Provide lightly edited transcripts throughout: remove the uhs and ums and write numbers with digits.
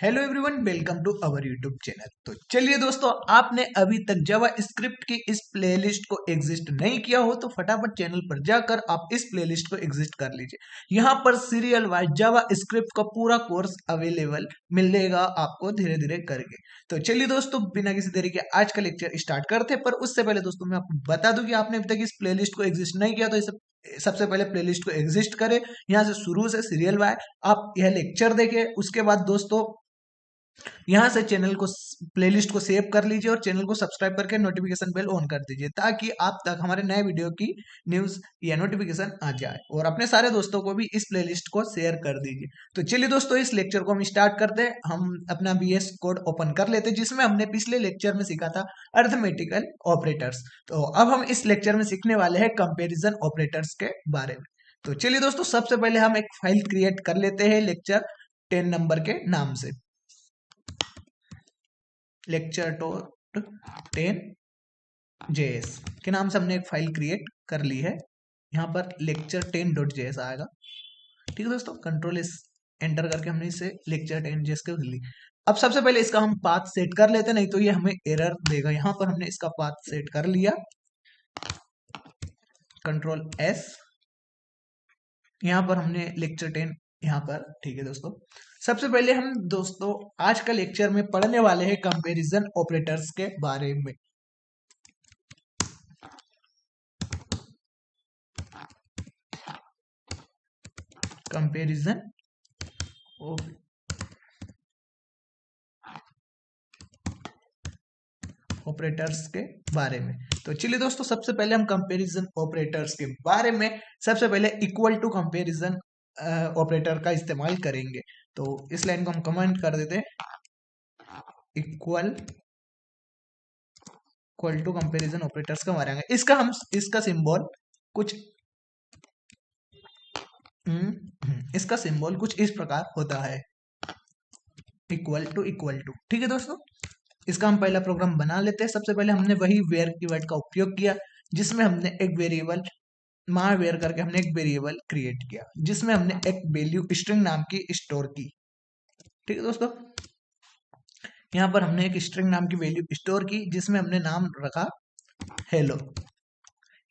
Hello everyone, welcome to our YouTube channel. तो चलिए दोस्तों, आपने अभी तक जावा स्क्रिप्ट की इस प्लेलिस्ट को एग्जिस्ट नहीं किया हो तो फटाफट चैनल पर जाकर आप इस प्लेलिस्ट को एग्जिस्ट कर लीजिए। यहाँ पर सीरियल वाइज जावा स्क्रिप्ट का पूरा कोर्स अवेलेबल मिलेगा आपको धीरे धीरे करके। तो चलिए दोस्तों, बिना किसी देरी के आज का लेक्चर स्टार्ट करते हैं। पर उससे पहले दोस्तों मैं आपको बता दूं कि आपने अभी तक इस प्लेलिस्ट को एग्जिस्ट नहीं किया तो इसे सबसे पहले प्लेलिस्ट को एग्जिस्ट करें। यहाँ से शुरू से सीरियल वाइज आप यह लेक्चर देखें। उसके बाद दोस्तों यहाँ से चैनल को प्लेलिस्ट को सेव कर लीजिए और चैनल को सब्सक्राइब करके नोटिफिकेशन बेल ऑन कर दीजिए ताकि आप तक हमारे नए वीडियो की न्यूज या नोटिफिकेशन आ जाए। और अपने सारे दोस्तों को भी इस प्लेलिस्ट को शेयर कर दीजिए। तो चलिए दोस्तों, इस लेक्चर को हम स्टार्ट करते हैं। हम अपना बीएस कोड ओपन कर लेते हैं जिसमें हमने पिछले लेक्चर में सीखा था अर्थमेटिकल ऑपरेटर्स। तो अब हम इस लेक्चर में सीखने वाले हैं कंपेरिजन ऑपरेटर्स के बारे में। तो चलिए दोस्तों, सबसे पहले हम एक फाइल क्रिएट कर लेते हैं लेक्चर 10 नंबर के नाम से। लेक्चर डॉट 10 JS के नाम से हमने एक फाइल क्रिएट कर ली है। यहाँ पर लेक्चर 10 डॉट JS आएगा। ठीक है दोस्तों, कंट्रोल इस एंटर करके हमने इसे लेक्चर 10 JS कर ली। अब सबसे पहले इसका हम पाथ सेट कर लेते हैं, नहीं तो ये हमें एरर देगा। यहाँ पर हमने इसका पाथ सेट कर लिया, कंट्रोल S। यहाँ पर हमने लेक्चर 10 यहाँ पर। ठीक है दोस्तों, सबसे पहले हम दोस्तों आज का लेक्चर में पढ़ने वाले हैं कंपैरिजन ऑपरेटर्स के बारे में। कंपैरिजन ऑपरेटर्स के बारे में। तो चलिए दोस्तों, सबसे पहले हम कंपैरिजन ऑपरेटर्स के बारे में सबसे पहले इक्वल टू कंपैरिजन ऑपरेटर का इस्तेमाल करेंगे। तो इस लाइन को हम कमेंट कर देते हैं, इक्वल टू कंपैरिजन ऑपरेटर्स का मारेंगे। इसका सिंबल कुछ इसका सिंबल कुछ इस प्रकार होता है, इक्वल टू। ठीक है दोस्तों, इसका हम पहला प्रोग्राम बना लेते हैं। सबसे पहले हमने वही वेयर कीवर्ड का उपयोग किया जिसमें हमने एक वेरिएबल माँ वेयर करके हमने एक वेरिएबल क्रिएट किया जिसमें हमने एक वैल्यू स्ट्रिंग नाम की स्टोर की। ठीक है दोस्तों, यहाँ पर हमने एक स्ट्रिंग नाम की वैल्यू स्टोर की जिसमें हमने नाम रखा हेलो।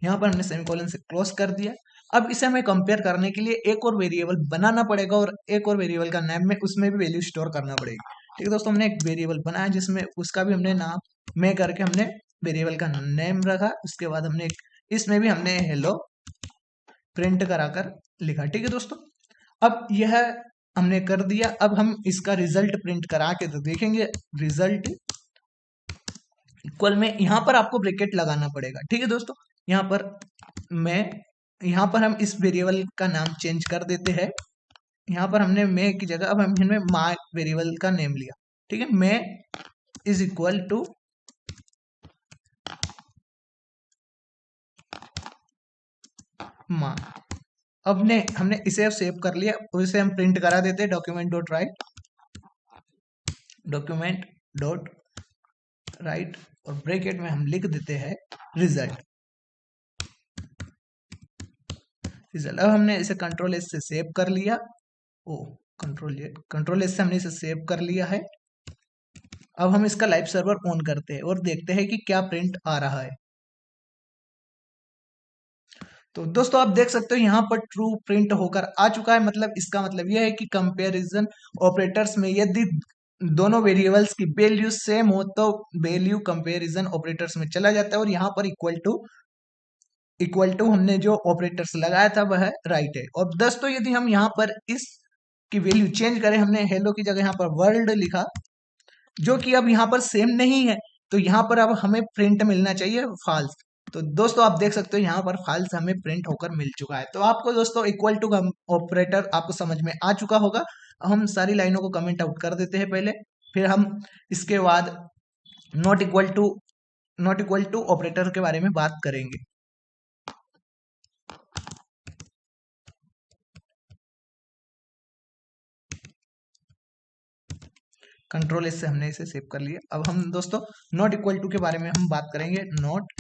यहाँ पर हमने सेमीकोलन से क्लोज कर दिया। अब इसे हमें कंपेयर करने के लिए एक और वेरिएबल बनाना पड़ेगा और एक और वेरिएबल का नाम में उसमें भी वैल्यू स्टोर करना पड़ेगी। ठीक है दोस्तों, हमने एक वेरिएबल बनाया जिसमें उसका भी हमने नाम में करके हमने वेरिएबल का नेम रखा। उसके बाद हमने इसमें भी हमने हेलो प्रिंट कराकर लिखा। ठीक है दोस्तों, अब यह हमने कर दिया। अब हम इसका रिजल्ट प्रिंट करा के तो देखेंगे रिजल्ट इक्वल में यहाँ पर आपको ब्रैकेट लगाना पड़ेगा। ठीक है दोस्तों, यहाँ पर हम इस वेरिएबल का नाम चेंज कर देते हैं। यहाँ पर हमने मैं की जगह अब हम इनमें माँ वेरिएबल का नेम लिया। ठीक है, मैं इज इक्वल टू माँ। अब हमने इसे सेव कर लिया और इसे हम प्रिंट करा देते हैं डॉक्यूमेंट.राइट और ब्रैकेट में हम लिख देते हैं रिजल्ट। अब हमने इसे कंट्रोल एस से सेव कर लिया। कंट्रोल एस से हमने इसे सेव कर लिया है। अब हम इसका लाइव सर्वर ऑन करते हैं और देखते हैं कि क्या प्रिंट आ रहा है। तो दोस्तों आप देख सकते हो यहाँ पर ट्रू प्रिंट होकर आ चुका है। मतलब इसका मतलब यह है कि कंपैरिजन ऑपरेटर्स में यदि दोनों वेरिएबल्स की वैल्यू सेम हो तो वैल्यू कंपैरिजन ऑपरेटर्स में चला जाता है और यहाँ पर इक्वल टू हमने जो ऑपरेटर्स लगाया था वह राइट है। और दोस्तों यदि हम यहाँ पर इस की वैल्यू चेंज करें, हमने हेलो की जगह यहाँ पर वर्ल्ड लिखा जो कि अब यहाँ पर सेम नहीं है, तो यहाँ पर अब हमें प्रिंट मिलना चाहिए फॉल्स। तो दोस्तों आप देख सकते हो यहाँ पर फॉल्स हमें प्रिंट होकर मिल चुका है। तो आपको दोस्तों इक्वल टू ऑपरेटर आपको समझ में आ चुका होगा। हम सारी लाइनों को कमेंट आउट कर देते हैं पहले, फिर हम इसके बाद नॉट इक्वल टू ऑपरेटर के बारे में बात करेंगे। कंट्रोल एस से हमने इसे सेव कर लिया। अब हम दोस्तों नॉट इक्वल टू के बारे में हम बात करेंगे, नॉट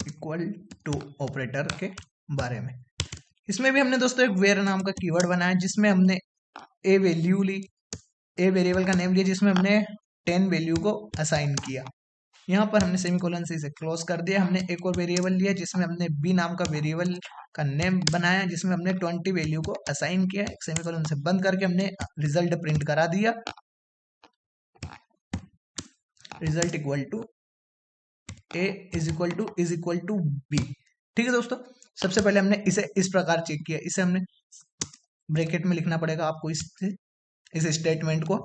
इक्वल टू ऑपरेटर के बारे में। इसमें भी हमने दोस्तों एक वेयर नाम का कीवर्ड बनाया जिसमें हमने ए वैल्यू ली, ए वेरिएबल का नेम लिया जिसमें हमने 10 वैल्यू को असाइन किया। यहाँ पर हमने सेमीकोलन से इसे क्लोज कर दिया। हमने एक और वेरिएबल लिया जिसमें हमने बी नाम का वेरिएबल का नेम बनाया जिसमें हमने 20 वैल्यू को असाइन किया। एक सेमीकोलन से बंद करके हमने रिजल्ट प्रिंट करा दिया, result equal to A is equal to B. ठीक है दोस्तों, सबसे पहले हमने इसे इस प्रकार चेक किया। इसे हमने ब्रैकेट में लिखना पड़ेगा आपको इस स्टेटमेंट को,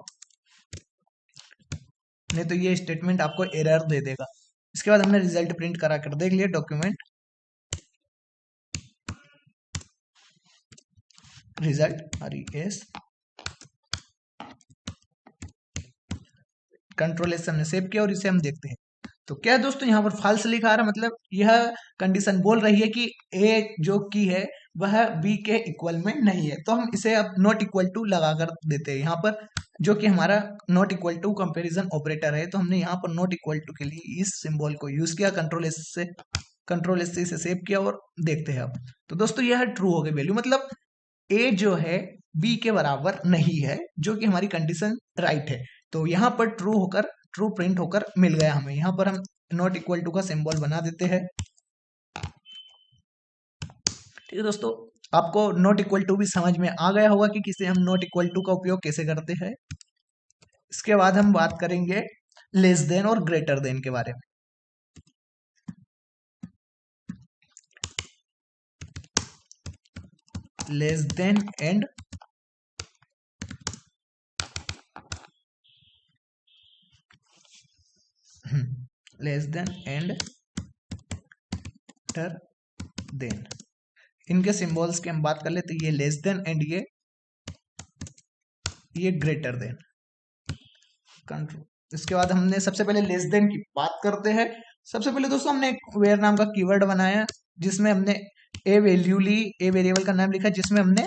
नहीं तो ये स्टेटमेंट आपको एरर दे देगा। इसके बाद हमने रिजल्ट प्रिंट करा कर देख लिया। Document result RES control S से हमने सेव किया और इसे हम देखते हैं। तो क्या है दोस्तों, यहाँ पर फॉल्स लिखा आ रहा है, मतलब यह कंडीशन बोल रही है कि A जो की है वह B के इक्वल में नहीं है। तो हम इसे अब नॉट इक्वल टू लगा कर देते हैं यहाँ पर, जो कि हमारा not equal to comparison operator है। तो हमने यहाँ पर नॉट इक्वल टू के लिए इस सिंबल को यूज किया, कंट्रोल S से इसे सेव किया और देखते हैं अब। तो दोस्तों यह ट्रू हो गई वैल्यू, मतलब A जो है B के बराबर नहीं है, जो कि हमारी कंडीशन राइट है। तो यहाँ पर ट्रू प्रिंट होकर मिल गया हमें। यहाँ पर हम नॉट इक्वल टू का सिंबल बना देते हैं। ठीक है दोस्तों, आपको नॉट इक्वल टू भी समझ में आ गया होगा कि किसे हम नॉट इक्वल टू का उपयोग कैसे करते हैं। इसके बाद हम बात करेंगे लेस देन और ग्रेटर देन के बारे में। Less than and less than and greater then, इनके सिंबल्स की हम बात कर लेते हैं। ये लेस देन एंड ये ग्रेटर देन। कंट्रोल, इसके बाद हमने सबसे पहले लेस देन की बात करते हैं। सबसे पहले दोस्तों हमने एक वेयर नाम का कीवर्ड बनाया जिसमें हमने ए वैल्यू ली, ए वेरिएबल का नाम लिखा जिसमें हमने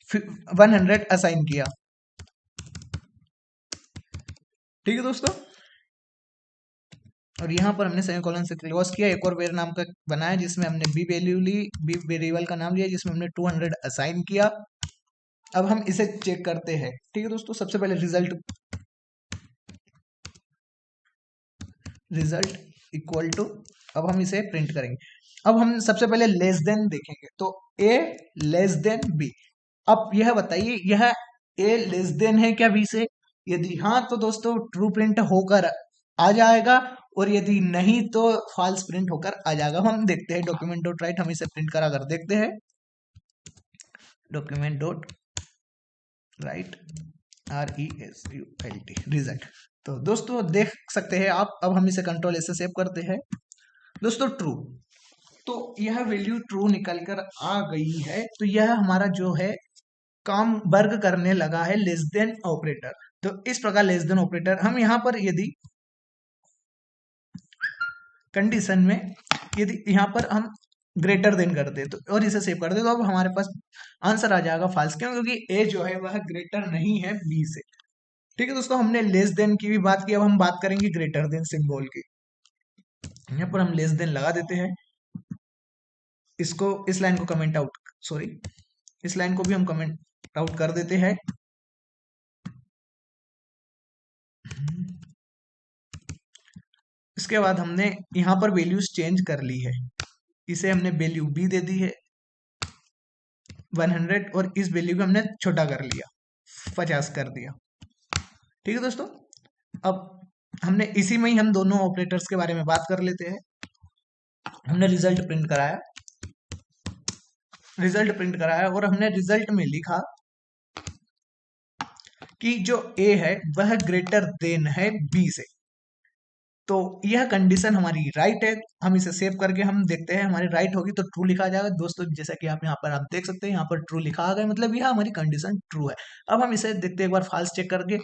100 असाइन किया। ठीक है दोस्तों, और यहाँ पर हमने सेमीकोलन से क्लोज किया। एक और वेयर नाम का बनाया जिसमें हमने बी वैल्यू ली, बी वेरिएबल का नाम लिया जिसमें हमने 200 असाइन किया। अब हम इसे चेक करते हैं। ठीक है दोस्तों, सबसे पहले रिजल्ट इक्वल टू, अब हम इसे प्रिंट करेंगे। अब हम सबसे पहले लेस देन देखेंगे, तो ए लेस देन बी। अब यह बताइए, यह ए लेस देन है क्या बी से? यदि हाँ तो दोस्तों ट्रू प्रिंट होकर आ जाएगा, और यदि नहीं तो फॉल्स प्रिंट होकर आ जाएगा। हम देखते हैं डॉक्यूमेंट डॉट राइट, हम इसे प्रिंट करा कर देखते हैं। Document dot right RESULT result. तो दोस्तों देख सकते हैं आप। अब हम इसे कंट्रोल S से सेव करते हैं। दोस्तों ट्रू, तो यह वैल्यू ट्रू निकल कर आ गई है। तो यह हमारा जो है काम वर्क करने लगा है लेस देन ऑपरेटर। तो इस प्रकार लेस देन ऑपरेटर हम यहाँ पर यदि कंडीशन में यदि यहाँ पर हम ग्रेटर देन कर दे तो और इसे सेव कर दे, तो अब हमारे पास आंसर आ जाएगा फॉल्स। क्यों? क्योंकि ए जो है वह ग्रेटर नहीं है बी से। ठीक है दोस्तों, हमने लेस देन की भी बात की, अब हम बात करेंगे ग्रेटर देन सिंबल की। यहाँ पर हम लेस देन लगा देते हैं। इसको इस लाइन को कमेंट आउट, सॉरी इस लाइन को भी हम कमेंट आउट कर देते हैं। इसके बाद हमने यहाँ पर वैल्यूज चेंज कर ली है। इसे हमने वैल्यू बी दे दी है 100, और इस वैल्यू को हमने छोटा कर लिया 50 कर दिया। ठीक है दोस्तों, अब हमने इसी में ही हम दोनों ऑपरेटर्स के बारे में बात कर लेते हैं। हमने रिजल्ट प्रिंट कराया और हमने रिजल्ट में लिखा कि जो ए है वह ग्रेटर देन है बी से। तो यह कंडीशन हमारी राइट है। हम इसे सेव करके हम देखते हैं, हमारी राइट होगी तो ट्रू लिखा जाएगा। दोस्तों जैसा कि आप यहाँ पर आप देख सकते हैं, यहाँ पर ट्रू लिखा आ गया, मतलब यह हमारी कंडीशन ट्रू है। अब हम इसे देखते हैं, एक बार फॉल्स चेक करके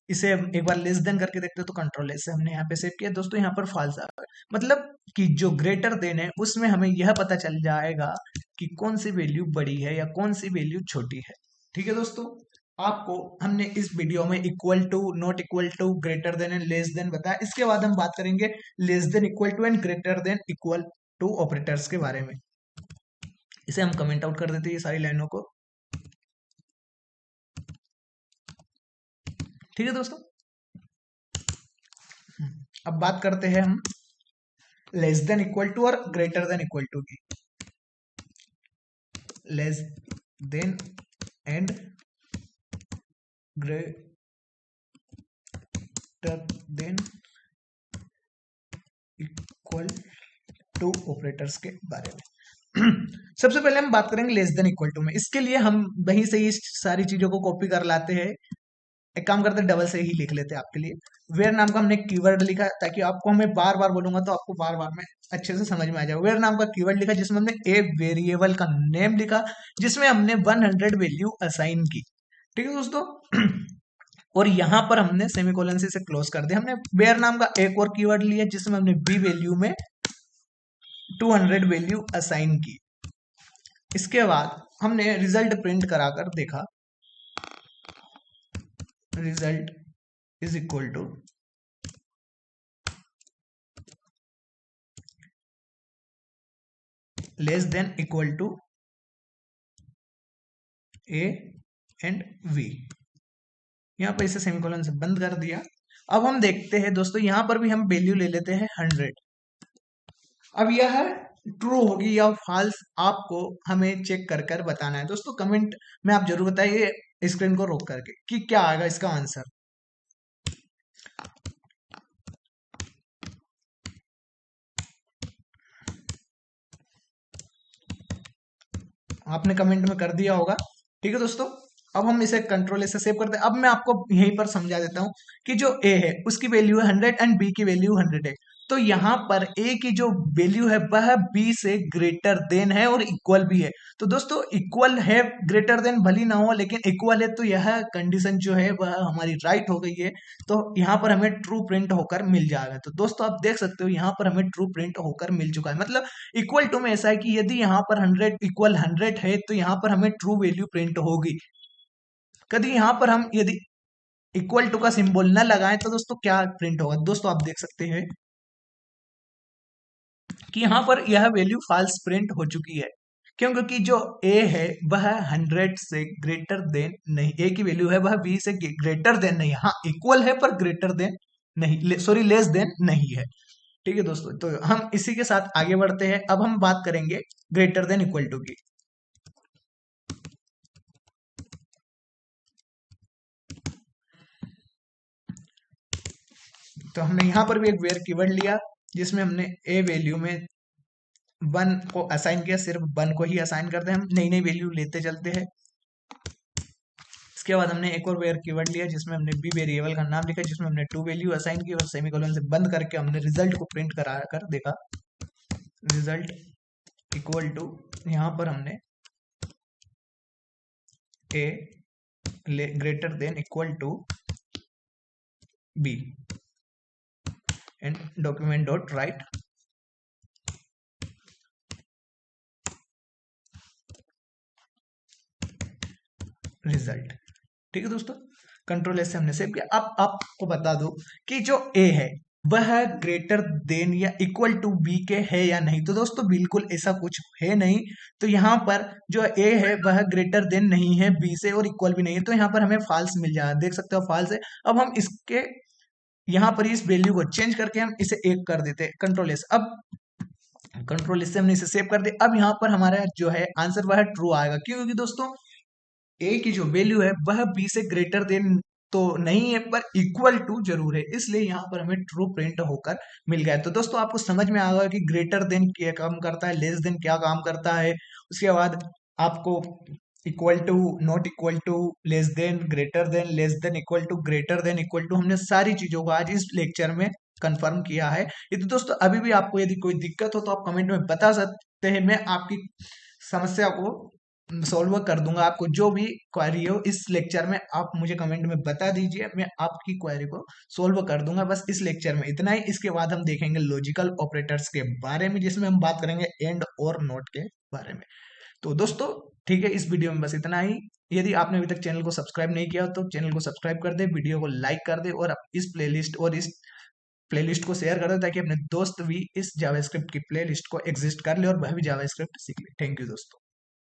इसे एक बार लेस देन करके देखते हैं। तो कंट्रोल से हमने यहाँ पे सेव किया। दोस्तों यहाँ पर फॉल्स आ गया, मतलब कि जो ग्रेटर देन है उसमें हमें यह पता चल जाएगा कि कौन सी वैल्यू बड़ी है या कौन सी वैल्यू छोटी है। ठीक है दोस्तों, आपको हमने इस वीडियो में equal to, not equal to, greater than and less than बताया। इसके बाद हम बात करेंगे less than equal to and greater than equal to operators के बारे में। इसे हम कमेंट आउट कर देते हैं ये सारी लाइनों को। ठीक है दोस्तों। अब बात करते हैं हम लेस देन इक्वल टू और ग्रेटर देन इक्वल टू की। Less than and greater than equal to operators के बारे में। सबसे पहले हम बात करेंगे लेस देन इक्वल टू में। इसके लिए हम वहीं से ही सारी चीजों को कॉपी कर लाते हैं। एक काम करते हैं, डबल से ही लिख लेते हैं आपके लिए। वेयर नाम का हमने कीवर्ड लिखा, ताकि आपको हमें बार बार बोलूंगा तो आपको बार बार में अच्छे से समझ में आ जाए। वेयर नाम का कीवर्ड लिखा जिसमें हमने ए वेरिएबल का नेम लिखा, जिसमें हमने 100 वैल्यू असाइन की। ठीक है दोस्तों। और यहां पर हमने सेमीकोलन से इसे क्लोज कर दिया। हमने वेयर नाम का एक और कीवर्ड लिया जिसमें हमने बी वैल्यू में 200 वैल्यू असाइन की। इसके बाद हमने रिजल्ट प्रिंट कराकर देखा, result is equal to less than equal to A and B. यहां पर इसे सेमीकोलन से बंद कर दिया। अब हम देखते हैं दोस्तों, यहां पर भी हम वैल्यू ले लेते हैं 100। अब यह ट्रू होगी या फॉल्स, आपको हमें चेक कर कर बताना है दोस्तों। कमेंट में आप जरूर बताइए स्क्रीन को रोक करके कि क्या आएगा इसका आंसर। आपने कमेंट में कर दिया होगा। ठीक है दोस्तों। अब हम इसे कंट्रोल से सेव करते हैं। अब मैं आपको यहीं पर समझा देता हूं कि जो ए है उसकी वैल्यू है 100 एंड बी की वैल्यू 100 है। तो यहां पर ए की जो वैल्यू है वह बी से ग्रेटर देन है और इक्वल भी है। तो दोस्तों इक्वल है, ग्रेटर देन भली ना हो लेकिन इक्वल है, तो यह कंडीशन जो है वह हमारी राइट हो गई है। तो यहाँ पर हमें ट्रू प्रिंट होकर मिल जाएगा। तो दोस्तों आप देख सकते हो यहाँ पर हमें ट्रू प्रिंट होकर मिल चुका है। मतलब इक्वल टू में ऐसा है कि यदि यहाँ पर 100 इक्वल 100 है तो यहाँ पर हमें ट्रू वैल्यू प्रिंट होगी। कभी यहाँ पर हम यदि इक्वल टू का सिंबल न लगाएं तो दोस्तों क्या प्रिंट होगा। दोस्तों आप देख सकते हैं कि यहाँ पर यह वैल्यू फॉल्स प्रिंट हो चुकी है। क्यों? क्योंकि जो ए है वह 100 से ग्रेटर देन नहीं, ए की वैल्यू है वह बी से ग्रेटर देन नहीं, हाँ इक्वल है पर ग्रेटर देन नहीं, सॉरी लेस देन नहीं है। ठीक है दोस्तों, तो हम इसी के साथ आगे बढ़ते हैं। अब हम बात करेंगे ग्रेटर देन इक्वल टू की। तो हमने यहां पर भी एक वेयर कीवर्ड लिया जिसमें हमने ए वैल्यू में 1 को असाइन किया, सिर्फ 1 को ही असाइन करते हैं, हम नई नई वैल्यू लेते चलते हैं। इसके बाद हमने एक और वेयर कीवर्ड लिया जिसमें हमने बी वेरिएबल का नाम लिखा, जिसमें हमने 2 वैल्यू असाइन की और सेमीकोलन से बंद करके हमने रिजल्ट को प्रिंट करा कर देखा। रिजल्ट इक्वल टू, यहां पर हमने A greater than equal to B and document dot right result. ठीक है दोस्तों, कंट्रोल एस से हमने सेव किया। अब आपको बता दो कि जो ए है वह ग्रेटर देन या इक्वल टू बी के है या नहीं। तो दोस्तों बिल्कुल ऐसा कुछ है नहीं। तो यहाँ पर जो ए है वह ग्रेटर देन नहीं है बी से और इक्वल भी नहीं है, तो यहाँ पर हमें फॉल्स मिल जाएगा। देख सकते हो फॉल्स है। अब हम इसके यहाँ पर इस वैल्यू को चेंज करके हम इसे 1 कर देते हैं। कंट्रोल एस, अब कंट्रोल एस से हमने इसे सेव कर दिया। अब यहाँ पर हमारा जो है आंसर वह ट्रू आएगा। क्यों? क्योंकि दोस्तों ए की जो वैल्यू है वह बी से ग्रेटर देन तो नहीं है पर इक्वल टू जरूर है, इसलिए यहाँ पर हमें ट्रू प्रिंट होकर मिल गया। तो दोस्तों आपको समझ में आ गया कि ग्रेटर देन क्या काम करता है, लेस देन क्या काम करता है। उसके बाद आपको equal to, not equal to, less than, greater than, less than equal to, greater than equal to, हमने सारी चीजों को आज इस लेक्चर में कंफर्म किया है। यदि दोस्तों अभी भी आपको यदि कोई दिक्कत हो तो आप कमेंट में बता सकते हैं, मैं आपकी समस्या को सॉल्व कर दूंगा। आपको जो भी क्वेरी हो इस लेक्चर में आप मुझे कमेंट में बता दीजिए, मैं आपकी क्वेरी को सॉल्व कर दूंगा। बस इस लेक्चर में इतना ही। इसके बाद हम देखेंगे लॉजिकल ऑपरेटर्स के बारे में, जिसमें हम बात करेंगे एंड और नॉट के बारे में। तो दोस्तों ठीक है, इस वीडियो में बस इतना ही। यदि आपने अभी तक चैनल को सब्सक्राइब नहीं किया तो चैनल को सब्सक्राइब कर दे, वीडियो को लाइक कर दे और इस प्लेलिस्ट को शेयर कर दे, ताकि अपने दोस्त भी इस जावास्क्रिप्ट की प्लेलिस्ट को एग्जिस्ट कर ले और वह भी जावास्क्रिप्ट सीख ले। थैंक यू दोस्तों।